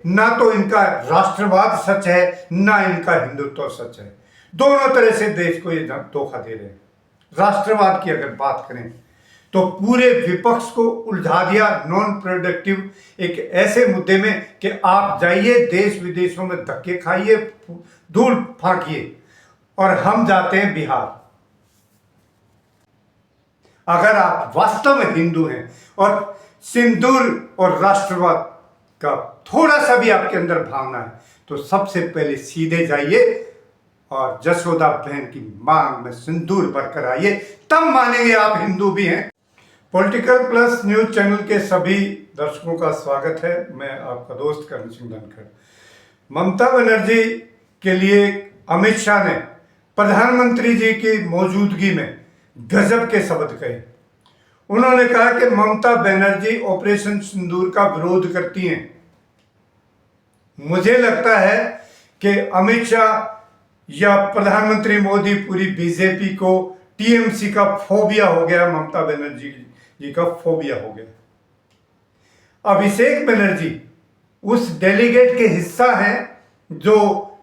ना तो इनका राष्ट्रवाद सच है, ना इनका हिंदुत्व सच है। दोनों तरह से देश को ये धोखा दे रहे हैं। राष्ट्रवाद की अगर बात करें तो पूरे विपक्ष को उलझा दिया नॉन प्रोडक्टिव एक ऐसे मुद्दे में कि आप जाइए देश विदेशों में धक्के खाइए, धूल फांकिए, और हम जाते हैं बिहार। अगर आप वास्तव में हिंदू हैं और सिंदूर और राष्ट्रवाद का थोड़ा सा भी आपके अंदर भावना है तो सबसे पहले सीधे जाइए और जसोदा बहन की मांग में सिंदूर भरकर आइए, तब मानेंगे आप हिंदू भी हैं। पॉलिटिकल प्लस न्यूज चैनल के सभी दर्शकों का स्वागत है। मैं आपका दोस्त करण सिंह धनखड़। ममता बनर्जी के लिए अमित शाह ने प्रधानमंत्री जी की मौजूदगी में गजब के शब्द कहे। उन्होंने कहा कि ममता बनर्जी ऑपरेशन सिंदूर का विरोध करती हैं। मुझे लगता है कि अमित शाह या प्रधानमंत्री मोदी पूरी बीजेपी को टीएमसी का फोबिया हो गया, ममता बनर्जी जी का फोबिया हो गया। अभिषेक बनर्जी उस डेलीगेट के हिस्सा हैं जो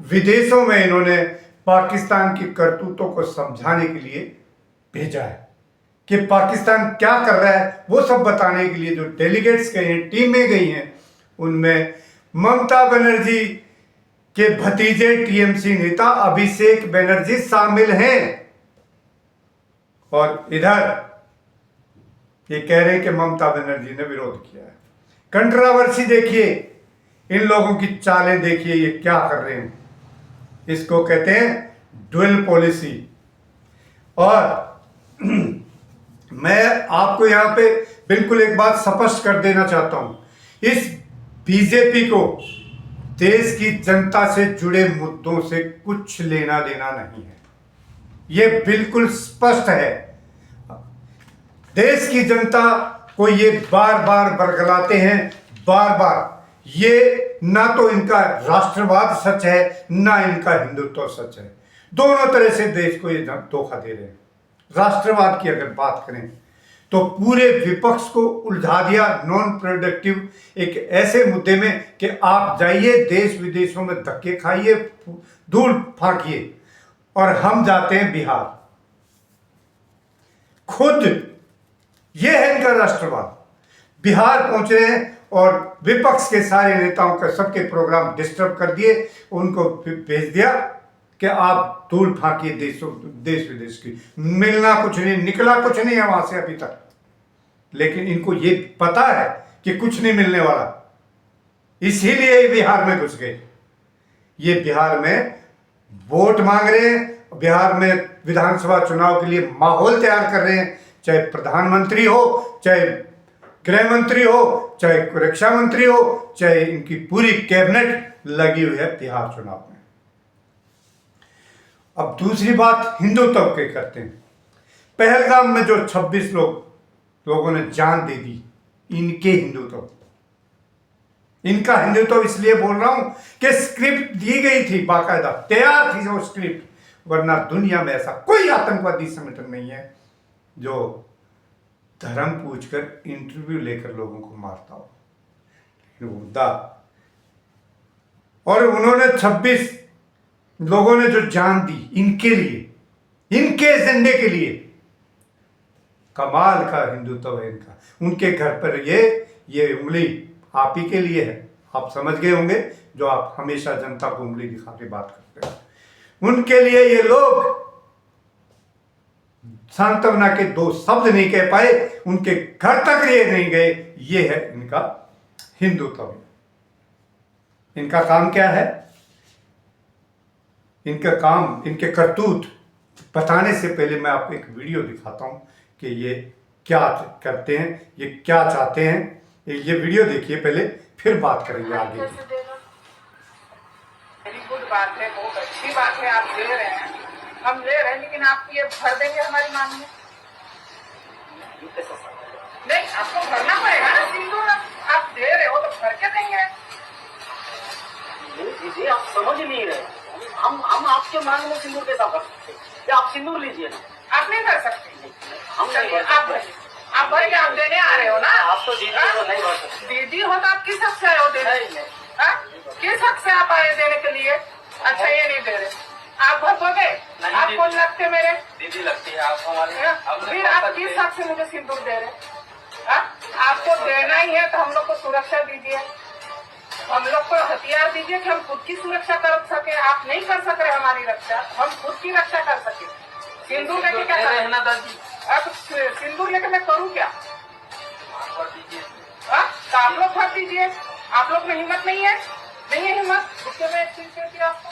विदेशों में इन्होंने पाकिस्तान की करतूतों को समझाने के लिए भेजा है कि पाकिस्तान क्या कर रहा है वो सब बताने के लिए जो डेलीगेट्स गए हैं, टीमें गई हैं, उनमें ममता बनर्जी के भतीजे टीएमसी नेता अभिषेक बनर्जी शामिल हैं। और इधर ये कह रहे हैं कि ममता बनर्जी ने विरोध किया है। कंट्रोवर्सी देखिए, इन लोगों की चालें देखिए, ये क्या कर रहे हैं। इसको कहते हैं ड्यूअल पॉलिसी। और मैं आपको यहां पे बिल्कुल एक बात स्पष्ट कर देना चाहता हूं, इस बीजेपी को देश की जनता से जुड़े मुद्दों से कुछ लेना देना नहीं है। यह बिल्कुल स्पष्ट है। देश की जनता को ये बार बार बरगलाते हैं, बार बार। ये ना तो इनका राष्ट्रवाद सच है, ना इनका हिंदुत्व सच है। दोनों तरह से देश को ये धोखा दे रहे हैं। राष्ट्रवाद की अगर बात करें तो पूरे विपक्ष को उलझा दिया नॉन प्रोडक्टिव एक ऐसे मुद्दे में कि आप जाइए देश विदेशों में धक्के खाइए, धूल फांकिए, और हम जाते हैं बिहार। खुद ये है इनका राष्ट्रवाद। बिहार पहुंच रहे हैं और विपक्ष के सारे नेताओं का सबके प्रोग्राम डिस्टर्ब कर दिए, उनको भेज दिया कि आप धूल फांकिए देश विदेश की। मिलना कुछ नहीं, निकला कुछ नहीं है वहां से अभी तक। लेकिन इनको ये पता है कि कुछ नहीं मिलने वाला, इसीलिए ये बिहार में घुस गए। ये बिहार में वोट मांग रहे हैं, बिहार में विधानसभा चुनाव के लिए माहौल तैयार कर रहे हैं। चाहे प्रधानमंत्री हो, चाहे गृह मंत्री हो, चाहे रक्षा मंत्री हो, चाहे इनकी पूरी कैबिनेट लगी हुई है बिहार चुनाव में। अब दूसरी बात हिंदुत्व के करते हैं। पहलगाम में जो 26 लोगों ने जान दे दी, इनके हिंदुत्व, इनका हिंदुत्व इसलिए बोल रहा हूं कि स्क्रिप्ट दी गई थी, बाकायदा तैयार थी वो स्क्रिप्ट। वरना दुनिया में ऐसा कोई आतंकवादी संगठन नहीं है जो धर्म पूछकर इंटरव्यू लेकर लोगों को मारता हो। मुद्दा, और उन्होंने 26 लोगों ने जो जान दी इनके लिए, इनके एजेंडे के लिए, कमाल का हिंदुत्व है इनका। उनके घर पर ये उंगली आप ही के लिए है। आप समझ गए होंगे, जो आप हमेशा जनता को उंगली दिखा के बात करते हैं। उनके लिए ये लोग सांत्वना के 2 शब्द नहीं कह पाए, उनके घर तक ये नहीं गए। ये है इनका हिंदुत्व। इनका काम क्या है? इनका काम, इनके करतूत बताने से पहले मैं आपको एक वीडियो दिखाता हूं कि ये क्या करते हैं, ये क्या चाहते हैं। ये वीडियो देखिए पहले, फिर बात करेंगे आगे। वेरी गुड बात है, बहुत अच्छी बात है, आप ले रहे हैं, हम ले रहे हैं, लेकिन आप ये भर देंगे हमारी मांग में? नहीं, आपको भरना पड़ेगा ना सिंदूर। आप दे रहे हो तो भर के देंगे। दीदी आप समझ नहीं रहे, हम आपके मांग में सिंदूर कैसा भर सकते हैं? या आप सिंदूर लीजिए ना। आप नहीं कर सकते। हम नहीं भर आप भर के आप देने आ रहे हो ना। आप तो दीदी हो, नहीं भर सकते। दीदी हो तो आप किस हक से आए हो देने? शक से आप आए देने के लिए? अच्छा ये नहीं दे रहे, आप भर दोगे? नहीं आप दीदी। कौन लगते मेरे? दीदी लगती है आप हमारे। हमने फिर कौन आप सकते? किस हक से मुझे सिंदूर दे रहे? हाँ? आपको देना ही है तो हम लोग को सुरक्षा दीजिए, हम लोग को हथियार दीजिए कि हम खुद की सुरक्षा कर सके। आप नहीं कर सक रहे हमारी रक्षा, हम खुद की रक्षा कर सके। सिंदूर लेके क्या दे रहे हैं करें? ना दादी। अब सिंदूर लेके मैं करूँ क्या? आप कर दीजिए। हाँ? तो आप लोग भर दीजिए। आप लोग में हिम्मत नहीं है? नहीं है हिम्मत? इसके मैं एक चीज कहती हूँ आपको,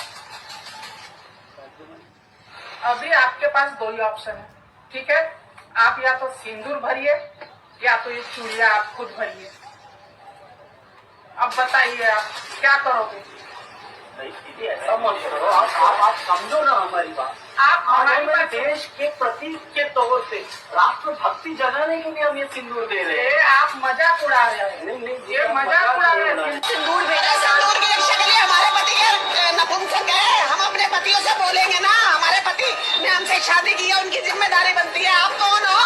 अभी आपके पास दो ही ऑप्शन है, ठीक है? आप या तो सिंदूर भरिए या तो ये चूड़िया आप खुद भरिए। अब बताइए आप क्या करोगे? नहीं दीदी ऐसा मत करो, आप समझो ना हमारी बात। आप हमारी हमारे बात देश के प्रतीक के तौर पे राष्ट्रभक्ति जगाने के लिए हम ये सिंदूर दे रहे हैं। ये आप मजाक उड़ा रहे हैं। नहीं नहीं ये मजाक उड़ा रहे हैं। सिंदूर सिंदूर की रक्षा के लिए हमारे पति के नपुंसक है, हम अपने पतियों से बोलेंगे ना, हमारे पति ने हमसे शादी की है, उनकी जिम्मेदारी बनती है। आप कौन हो?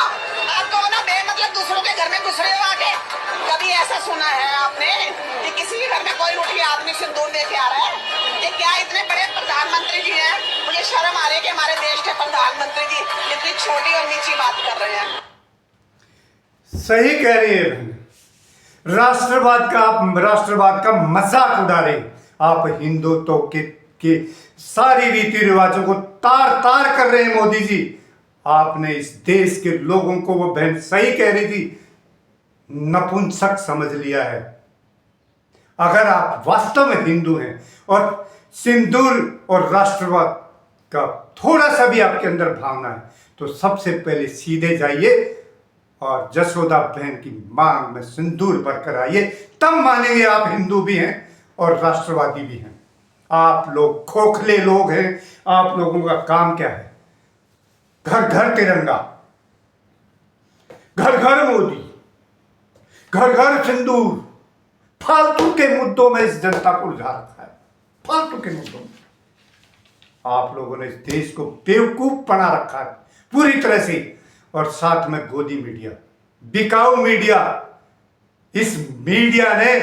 आप कौन हो? बेमतलब दूसरों के घर में घुस रहे हो आके? कभी ऐसा सुना है आपने कि किसी के घर में कोई उठी आदमी सिंदूर दे के आ रहा है? ये क्या इतने बड़े प्रधानमंत्री जी हैं, मुझे शर्म आ रही है कि हमारे देश के प्रधानमंत्री जी इतनी छोटी और नीची बात कर रहे हैं। सही कह रही है बहन। राष्ट्रवाद का मजाक उड़ा रहे आप। हिंदुत्व के सारी रीति रिवाजों को तार तार कर रहे हैं मोदी जी। आपने इस देश के लोगों को, वो बहन सही कह रही थी, नपुंसक समझ लिया है। अगर आप वास्तव में हिंदू हैं और सिंदूर और राष्ट्रवाद का थोड़ा सा भी आपके अंदर भावना है, तो सबसे पहले सीधे जाइए और जसोदा बहन की मांग में सिंदूर भरकर आइए। तब मानेंगे आप हिंदू भी हैं और राष्ट्रवादी भी हैं। आप लोग खोखले लोग हैं। आप लोगों का काम क्या है? घर घर तिरंगा, घर घर मोदी, घर घर सिंदूर। फालतू के मुद्दों में इस जनता को उलझा रखा है, फालतू के मुद्दों में। आप लोगों ने इस देश को बेवकूफ बना रखा है पूरी तरह से। और साथ में गोदी मीडिया, बिकाऊ मीडिया। इस मीडिया ने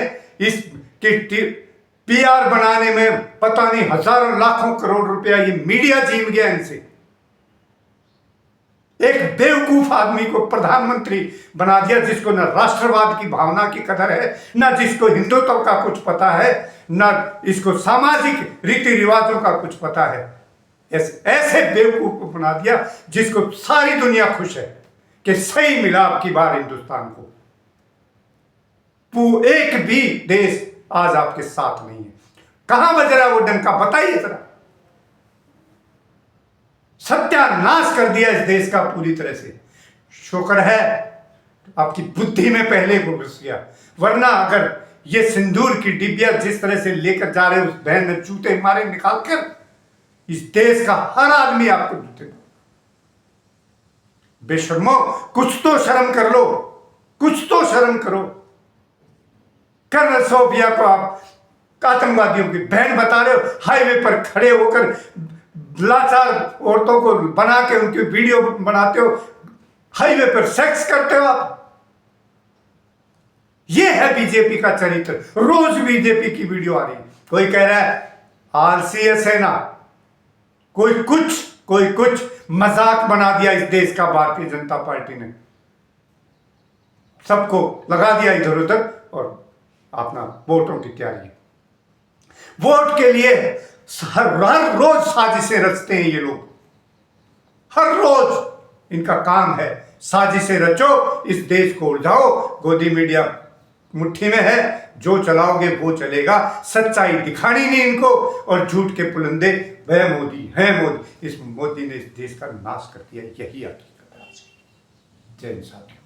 इस पीआर बनाने में पता नहीं हजारों लाखों करोड़ रुपया ये मीडिया छीन गया इनसे। एक बेवकूफ आदमी को प्रधानमंत्री बना दिया, जिसको न राष्ट्रवाद की भावना की कदर है, न जिसको हिंदुत्व का कुछ पता है, न इसको सामाजिक रीति रिवाजों का कुछ पता है। ऐसे बेवकूफ को बना दिया जिसको सारी दुनिया खुश है कि सही मिला आपकी बार हिंदुस्तान को। एक भी देश आज आपके साथ नहीं है। कहां बज रहा वो डंका? बताइए जरा। सत्यानाश कर दिया इस देश का पूरी तरह से। शुक्र है आपकी बुद्धि में पहले घुस गया, वरना अगर ये सिंदूर की डिबिया जिस तरह से लेकर जा रहे, उस बहन ने जूते मारे निकाल कर, इस देश का हर आदमी आपको जूते। बेशर्मो, कुछ तो शर्म कर लो, कुछ तो शर्म करो। कर्नल सोफिया को आप आतंकवादियों की बहन बता रहे हो। हाईवे पर खड़े होकर लाचार औरतों को बना के उनकी वीडियो बनाते हो, हाईवे पर सेक्स करते हो आप। ये है बीजेपी का चरित्र। रोज बीजेपी की वीडियो आ रही है। कोई कह रहा है आलसी है सेना, कोई कुछ मजाक बना दिया इस देश का भारतीय जनता पार्टी ने। सबको लगा दिया इधर उधर और अपना वोटों की तैयारी। वोट के लिए हर रोज साजिशें रचते हैं ये लोग। हर रोज इनका काम है साजिशें रचो, इस देश को उलझाओ। गोदी मीडिया मुट्ठी में है, जो चलाओगे वो चलेगा। सच्चाई दिखानी नहीं इनको, और झूठ के पुलंदे वह मोदी है मोदी। इस मोदी ने इस देश का नाश कर दिया, यही हकीकत है। जय हिंद साथियों।